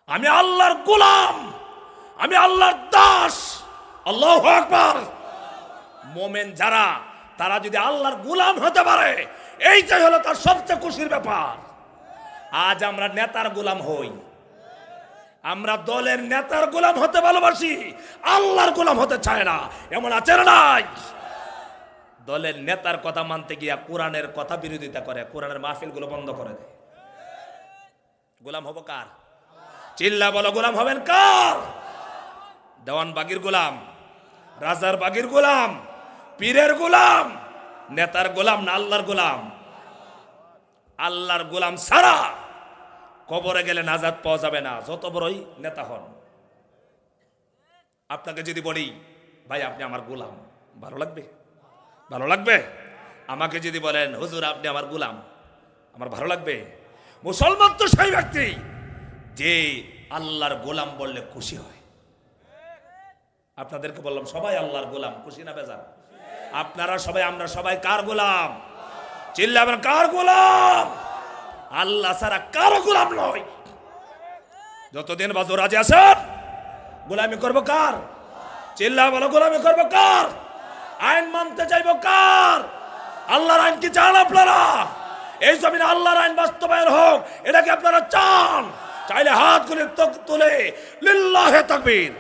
আমি আল্লাহর গোলাম, আমি আল্লাহর দাস। আল্লাহু আকবার। মোমেন যারা, তারা যদি আল্লাহর গোলাম হতে পারে, এইটাই হলো তার সবচেয়ে খুশির ব্যাপার। আজ আমরা নেতার গোলাম হই, আমরা দলের নেতার গোলাম হতে ভালোবাসি, আল্লাহর গোলাম হতে চায় না। এমন আছে না নাই? দলের নেতার কথা মানতে গিয়া কোরআনের কথা বিরোধিতা করে, কোরআনের মাহফিলগুলো বন্ধ করে দেয়। গোলাম হবো কার? চিল্লা বলো, গোলাম হবেন কার? দেওয়ান বাগির গোলাম, রাজার বাগির গোলাম, পীরের গোলাম, নেতার গোলাম না আল্লাহর গোলাম? আল্লাহর গোলাম ছাড়া কবরে গেলে নাজাত পাওয়া যাবে না, যত বড়ই নেতা হন। আপনাকে যদি বলি ভাই আপনি আমার গোলাম, ভালো লাগবে? ভালো লাগবে? আমাকে যদি বলেন হুজুর আপনি আমার গোলাম, আমার ভালো লাগবে? মুসলমান তো সেই ব্যক্তি যে আল্লাহর গোলাম বললে খুশি হয়। আপনাদেরকে বললাম সবাই আল্লাহর গোলাম, খুশি না বেজার? আপনারা সবাই, আমরা সবাই কার গোলাম? চিল্লাবেন কার গোলাম? আল্লাহ ছাড়া কারো গোলাম নয়। যতদিন বাজু রাজি আছেন, গোলামি করবো কার? চিল্লা বলো, গোলামি করবো কার? আইন মানতে চাইবো কার? আল্লাহর আইন কি চান আপনারা? এই জমিনে আল্লাহর আইন বাস্তবায়ন হোক, এটা কি আপনারা চান? চাইলে হাতগুলি তুলে লিল্লাহে তাকবীর,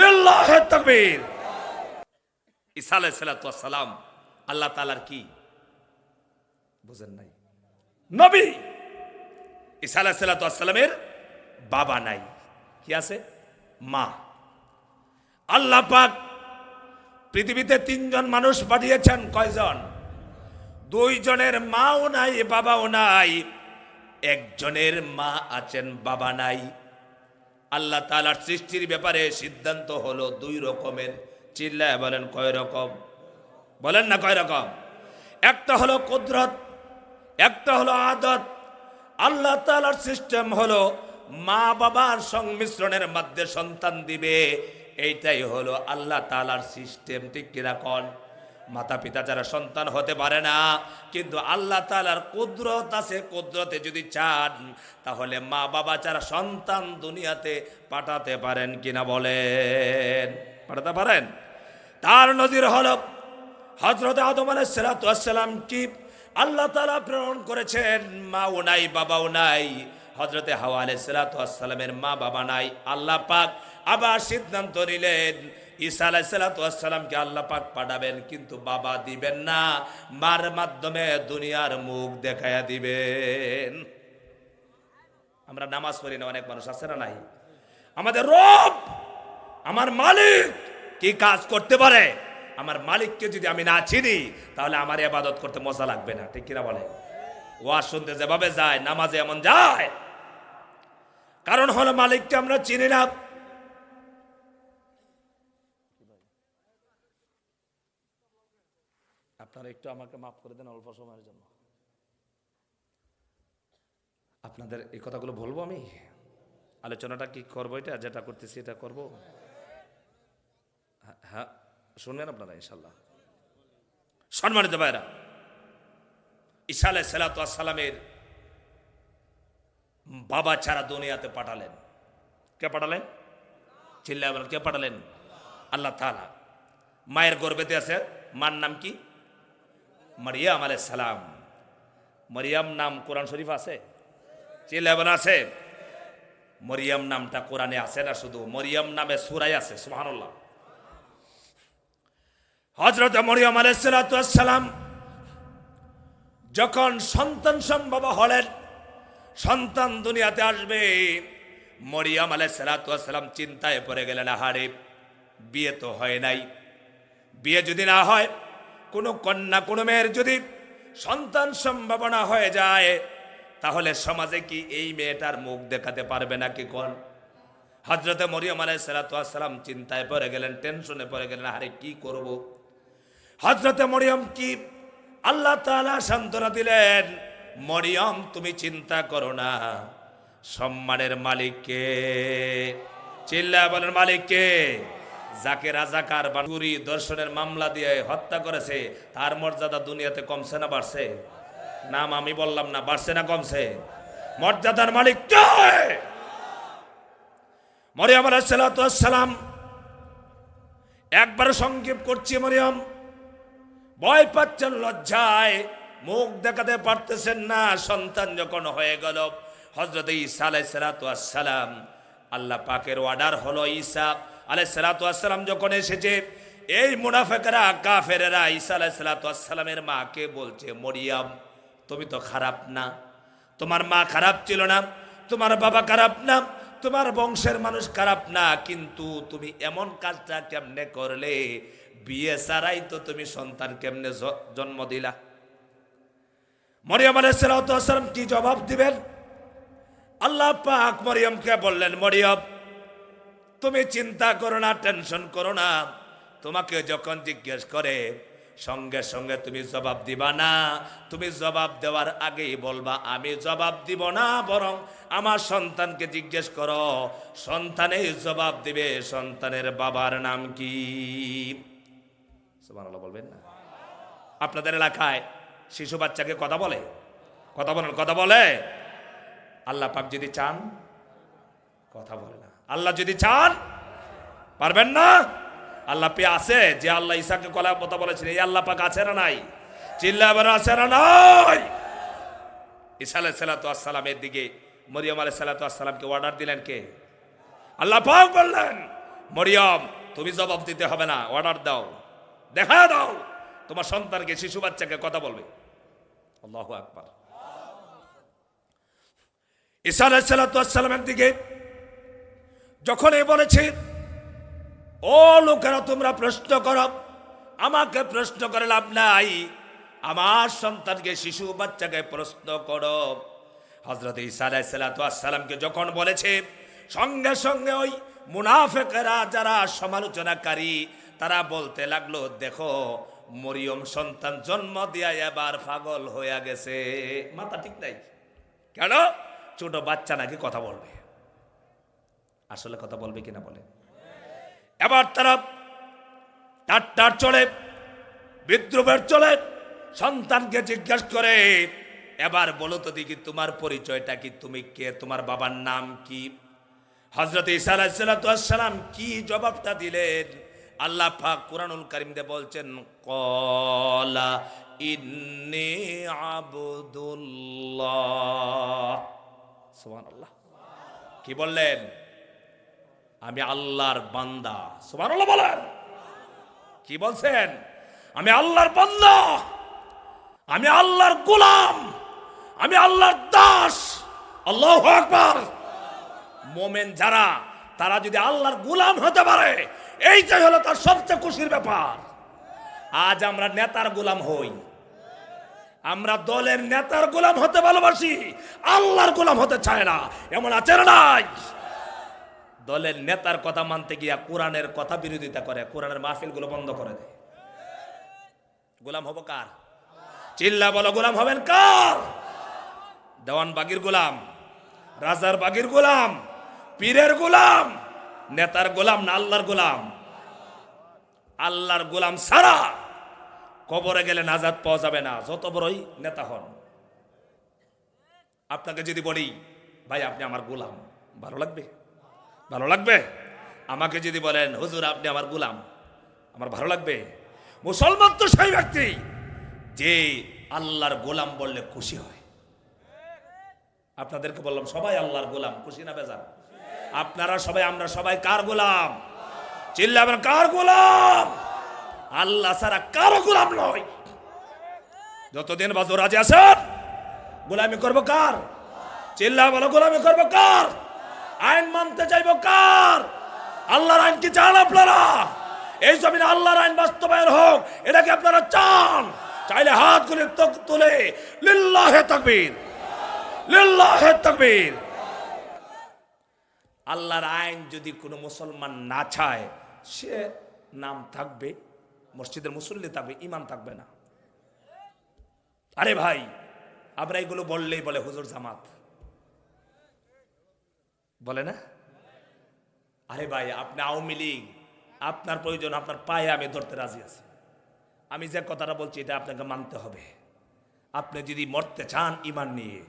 লিল্লাহে তাকবীর। ঈসা আলাইহিস সালাম আল্লাহ তাআলার কি বুঝেন নাই? নবী। ঈসা আলাইহিস সালামের বাবা নাই, কি আছে? মা। আল্লাহ পাক পৃথিবীতে 3 জন মানুষ পাঠিয়েছেন। কয়জন? 2 জনের মাও নাই, বাবাও নাই। একজনের মা আছেন, বাবা নাই। আল্লাহ তাআলার সৃষ্টির ব্যাপারে সিদ্ধান্ত হলো 2 রকমের। চিল্লায় বলেন কয় রকম? বলেন না কয় রকম? একটা হলো কুদরত, একটা হলো আদত। আল্লাহ তাআলার সিস্টেম হলো মা বাবার সংমিশ্রণের মধ্যে সন্তান দিবে, এইটাই হলো আল্লাহ তাআলার সিস্টেম। ঠিক কিনা কোন? মাতা পিতা যারা সন্তান হতে পারে না, কিন্তু আল্লাহ তাআলার কুদরত আছে, কুদরতে যদি চান তাহলে মা বাবা যারা সন্তান দুনিয়াতে পাঠাতে পারেন কিনা বলেন? পাঠাতে পারেন। তার নজির হলো হযরত আদম আলাইহিস সালাম কি আল্লাহ তাআলা প্রেরণ করেছেন, মাও নাই বাবাও নাই। হযরতে হাওয়া আলাইহিস সালামের মা বাবা নাই। আল্লাহ পাক আবার সিদ্ধান্ত নিলেন ঈসা আলাইহিস সালামকে আল্লাহ পাক পাঠাবেন, কিন্তু বাবা দিবেন না, মার মাধ্যমে দুনিয়ার মুখ দেখায়া দিবেন। আমরা নামাজ পড়ি না, অনেক মানুষ আছে না নাই? আমাদের রব, আমার মালিক কি কাজ করতে পারে? আমার মালিককে যদি আমি না চিনি তাহলে আমার ইবাদত করতে মজা লাগবে না। ঠিক কিনা বলে? ওয়াজ শুনতে যেভাবে যায়, নামাজে এমন যায়, কারণ হলো মালিককে আমরা চিনি না। আপনারা একটু আমাকে মাফ করে দেন অল্প সময়ের জন্য। আপনাদের এই কথাগুলো বলবো আমি, আলোচনাটা কি করবো, এটা যেটা করতেছি এটা করব? হ্যাঁ শুনবেন আপনারা ইনশাল্লাহ। সম্মানিত ভাইরা, ঈসা আলাইহিস সালামের বাবা ছাড়া দুনিয়াতে পাঠালেন। কে পাঠালেন? চিল্লায় বলেন কে পাঠালেন? আল্লাহ তাআলা। মায়ের গর্ভেতে আছে, মার নাম কি? মারিয়াম আলাইহিস সালাম। মারিয়াম নাম কোরআন শরীফ আছে? চিল্লায় বলেন আছে? মরিয়ম নামটা কোরআনে আছে না? শুধু মরিয়ম নামে সূরায় আছে। সুবহানাল্লাহ। হযরত মরিয়ম আলাইহিস সালাম যখন সন্তান সম্ভবা হলেন, সন্তান দুনিয়াতে আসবে, মরিয়ম আলাইহিস সালাম চিন্তায় পড়ে গেলেন, আহারে বিয়ে তো হয় নাই, বিয়ে যদি না হয়, কোনো কন্যা কোনো মেয়ের যদি সন্তান সম্ভাবনা হয়ে যায় তাহলে সমাজে কি এই মেয়েটার মুখ দেখাতে পারবে নাকি? কোন হযরত মরিয়ম আলাইহিস সালাম চিন্তায় পড়ে গেলেন, টেনশনে পড়ে গেলেন, আরে কি করব? হযরত মরিয়ম কি আল্লাহ তাআলা সান্ত্বনা দিলেন, মরিয়ম তুমি চিন্তা করো না, সম্মানের মালিককে, চিল্লায় বলেন মালিককে, যাকে রাজাকার চুরি দর্শনের মামলা দিয়ে হত্যা করেছে তার মর্যাদা দুনিয়াতে কমছে না বাড়ছে? নাম আমি বললাম না, বাড়ছে না কমছে? মর্যাদার মালিক কে? মরিয়ম আলাইহিস সালাতু ওয়াস সালাম, একবার সংক্ষেপ করছি, মরিয়ম ভয় পাচ্ছেন, লজ্জায় মুখ দেখাতে পারতেছেন না। সন্তান যখন হয়ে গেল, হযরত ঈসা আলাইহিস সালাতু ওয়াস সালাম, আল্লাহ পাকের অর্ডার হলো, ঈসা আলাইহিস সালাতু ওয়াস সালাম যখন এসেছে, এই মুনাফিকরা কাফেরেরা ঈসা আলাইহিস সালাতু ওয়াস সালামের মাকে বলছে, মরিয়ম তুমি তো খারাপ না, তোমার মা খারাপ ছিল না, তোমার বাবা খারাপ না, তোমার বংশের মানুষ খারাপ না, কিন্তু তুমি এমন কাজটা কেমনে করলে? বিয়ে ছাড়াই তো তুমি সন্তান কেমনে জন্ম দিলা? মরিয়ম আলাইহিস সালাতু ওয়াস সালাম কি জবাব দিবেন? আল্লাহ পাক মরিয়মকে বললেন, মরিয়ম তুমি চিন্তা করো না, টেনশন করো না, তোমাকে যখন জিজ্ঞেস করে সঙ্গে সঙ্গে তুমি জবাব দিবা না। তুমি জবাব দেওয়ার আগেই বলবা আমি জবাব দিব না, বরং আমার সন্তানকে জিজ্ঞেস করো, সন্তানই জবাব দিবে সন্তানের বাবার নাম কি। সুবহানাল্লাহ বলবেন না? আপনাদের এলাকায় শিশু বাচ্চাকে কথা বলে? কথা বলেন, কথা বলে? আল্লাহ পাক যদি চান কথা বলে না। আল্লাহ যদি চান পারবেন না? আল্লাহ পে আছে যে আল্লাহ ঈসাকে কথা বলেছেন, এই আল্লাহ পাক আছে না নাই? চিল্লাবেন আছে না নাই? ঈসা আলাইহিস সালাতু ওয়াস সালামের দিকে মরিয়ম আলাইহিস সালাতু ওয়াস সালামকে অর্ডার দিলেন কে? আল্লাহ পাক বললেন, মরিয়ম তুমি জবাব দিতে হবে না, অর্ডার দাও, দেখা দাও তোমার সন্তানকে, শিশু বাচ্চাকে কথা বলবে। আল্লাহু আকবার। ঈসা আলাইহিস সালাতু ওয়াস সালামের দিকে যখন এই বলেছে, ও লোকেরা তোমরা প্রশ্ন করো, আমাকে প্রশ্ন করে লাভ নাই, আমার সন্তানকে শিশু বাচ্চাকে প্রশ্ন করো। হযরত ঈসা আলাইহিস সালাতু ওয়াস সালামকে যখন বলেছে, সঙ্গে সঙ্গে ওই মুনাফিকরা যারা সমালোচনাকারী তারা বলতে লাগলো, দেখো মরিয়ম সন্তান জন্ম দিয়া এবার পাগল হয়ে গেছে, মাথা ঠিক নাই। কেন? ছোট বাচ্চা নাকি কথা বলবে। আসলে কথা বলবে কিনা বলে? এবার তারা টাট্টার চলে, বিদ্রুপের চলে, সন্তানকে জিজ্ঞাসা করে, এবার বলো তো দেখি তোমার পরিচয়টা কি, তুমি কে, তোমার বাবার নাম কি? হযরত ঈসা আলাইহিস সালাতু ওয়াস সালাম কি জবাবটা দিলেন? আল্লাহ পাক কুরআনুল কারীমে বলছেন, ক্বালা ইন্নী আবদুল্লাহ। সুবহানাল্লাহ। কি বললেন? আমি আল্লাহর বান্দা। সুবহানাল্লাহ বলেন। কি বলছেন? আমি আল্লাহর বান্দা, আমি আল্লাহর গোলাম, আমি আল্লাহর দাস। আল্লাহু আকবার। মুমিন যারা, তারা যদি আল্লাহর গোলাম হতে পারে, এইটাই হলো তার সবচেয়ে খুশির ব্যাপার। আজ আমরা নেতার গোলাম হই, আমরা দলের নেতার গোলাম হতে ভালোবাসি, আল্লাহর গোলাম হতে চায় না, এমন আছে না নাই? দলের নেতার কথা মানতে গিয়া কোরআনের কথা বিরোধিতা করে, কোরআনের মাহফিলগুলো বন্ধ করে দেয়। গোলাম হবো কার? চিল্লা বলো, গোলাম হবেন কার? দেওয়ান বাগির গোলাম, রাজার বাগির গোলাম, পীরের গোলাম, নেতার গোলাম না আল্লাহর গোলাম? আল্লাহর গোলাম ছাড়া কবরে গেলে নাজাত পাওয়া যাবে না, যত বড়ই নেতা হন। আপনাকে যদি বলি, ভাই আপনি আমার গোলাম, ভালো লাগবে? ভালো লাগবে? আমাকে যদি বলেন, হুজুর আপনি আমার গোলাম, আমার ভালো লাগবে? মুসলমান তো সেই ব্যক্তি যে আল্লাহর গোলাম বললে খুশি হয়। আপনাদেরকে বললাম সবাই আল্লাহর গোলাম, খুশি না বেজার? আপনারা সবাই, আমরা সবাই কার গোলাম? চিল্লাবেন কার গোলাম? আল্লাহ ছাড়া কারো গোলাম নয়। যতদিন বাজু রাজি আছেন, গোলামি করবো কার? চিল্লা বলো, গোলামি করবো কার? আইন মানতে চাইবো কার? আল্লাহর আইন কি চান আপনারা? এই জমিনে আল্লাহর আইন বাস্তবায়ন হোক, এটাকে আপনারা চান? চাইলে হাত তুলে লিল্লাহে তাকবীর, লিল্লাহে তাকবীর। আল্লাহর আইন যদি কোনো মুসলমান না চায়, সে নাম থাকবে, মসজিদের মুসল্লি থাকবে, ইমান থাকবে না। আরে ভাই, আমরা এগুলো বললেই বলে হুজুর জামাত, বলে না? আরে ভাই, আপনি আওয়ামী লীগ, আপনার প্রয়োজন, আপনার পায়ে আমি ধরতে রাজি আছি। আমি যে কথাটা বলছি এটা আপনাকে মানতে হবে। আপনি যদি মরতে চান ইমান নিয়ে,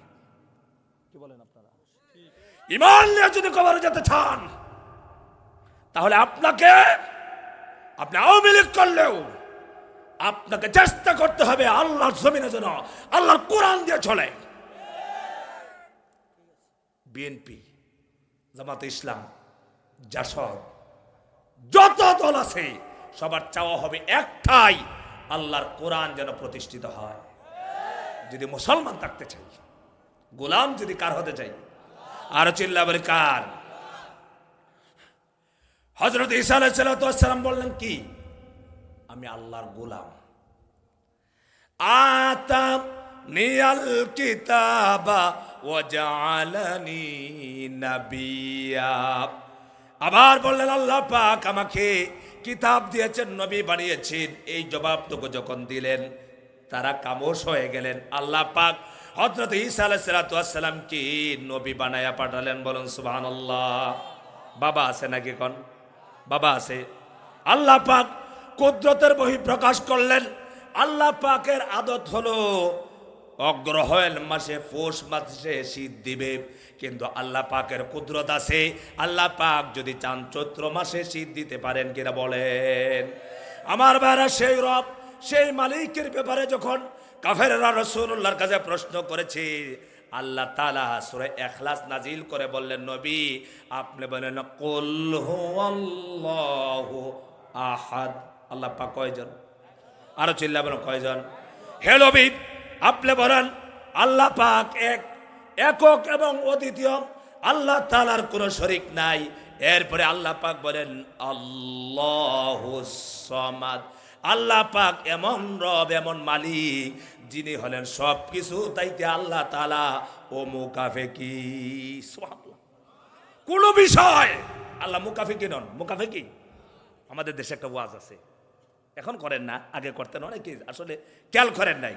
কি বলেন আপনারা? ইমান নিয়ে যদি কবরে যেতে চান, তাহলে আপনাকে, আপনি আওয়ামী লীগ করলেও আপনাকে চেষ্টা করতে হবে আল্লাহর জমিনে যেন আল্লাহর কোরআন দিয়ে চলে। বিএনপি, জামাতে ইসলাম, জাসদ, যত দল আছে সবার চাওয়া হবে একটাই, আল্লাহর কোরআন যেন প্রতিষ্ঠিত হয়। যদি মুসলমান থাকতে চাই, গোলাম যদি কার হতে চাই, আরো চিল্লা বলে কার? হযরত ঈসা আলাইহিস সালাম বললেন কি? আমি আল্লাহর গোলাম। আতাম নিয়াল কিতাবা ওয়া জাআলানি নাবিয়্যা। আবার বললেন আল্লাহ পাক আমাকে কিতাব দিয়েছেন, নবী বানিয়েছেন। এই জবাবটুকু যখন দিলেন তারা খামোশ হয়ে গেলেন। আল্লাহ পাক হযরত ঈসা আলাইহিস সালাম কি নবী বানায়া পাঠালেন। বলুন সুবহানাল্লাহ। বাবা আছে নাকি কোন? বাবা আছে। আল্লাহ পাক কুদরতের বহিঃপ্রকাশ করলেন। আল্লাহ পাকের আদত হলো অগ্রহায়ণ মাসে, পৌষ মাসে শীত দিবে, কিন্তু আল্লাহ পাকের কুদরত আছে। আল্লাহ পাক যদি চান চৈত্র মাসে শীত দিতে পারেন কিনা বলেন? আমার ভাইরা, সেই রব, সেই মালিকের ব্যাপারে যখন কাফেররা রাসূলুল্লাহর কাছে প্রশ্ন করেছে, আল্লাহ তাআলা সূরা ইখলাস নাজিল করে বললেন, নবী আপনি বলেন কুল হুয়াল্লাহু আহাদ। আল্লাহ পাক কয়জন? আরো চিল্লা বলেন কয়জন? হে নবী আপনি বলেন আল্লাহ পাক এক, একক এবং অদ্বিতীয়, আল্লাহ তাআলার কোনো শরীক নাই। এরপরে আল্লাহ পাক বলেন আল্লাহুস সামাদ। আল্লাহ পাক এমন রব, এমন মালিক, যিনি হলেন সব কিছু তাইতে আল্লাহ তাআলা ও মুকাফেকি। সুবহানাল্লাহ। কোন বিষয় আল্লাহ মুকাফেকি নন। মুকাফেকি আমাদের দেশে একটা ওয়াজ আছে, এখন করেন না, আগে করতেন অনেকে, আসলে খেয়াল করেন নাই।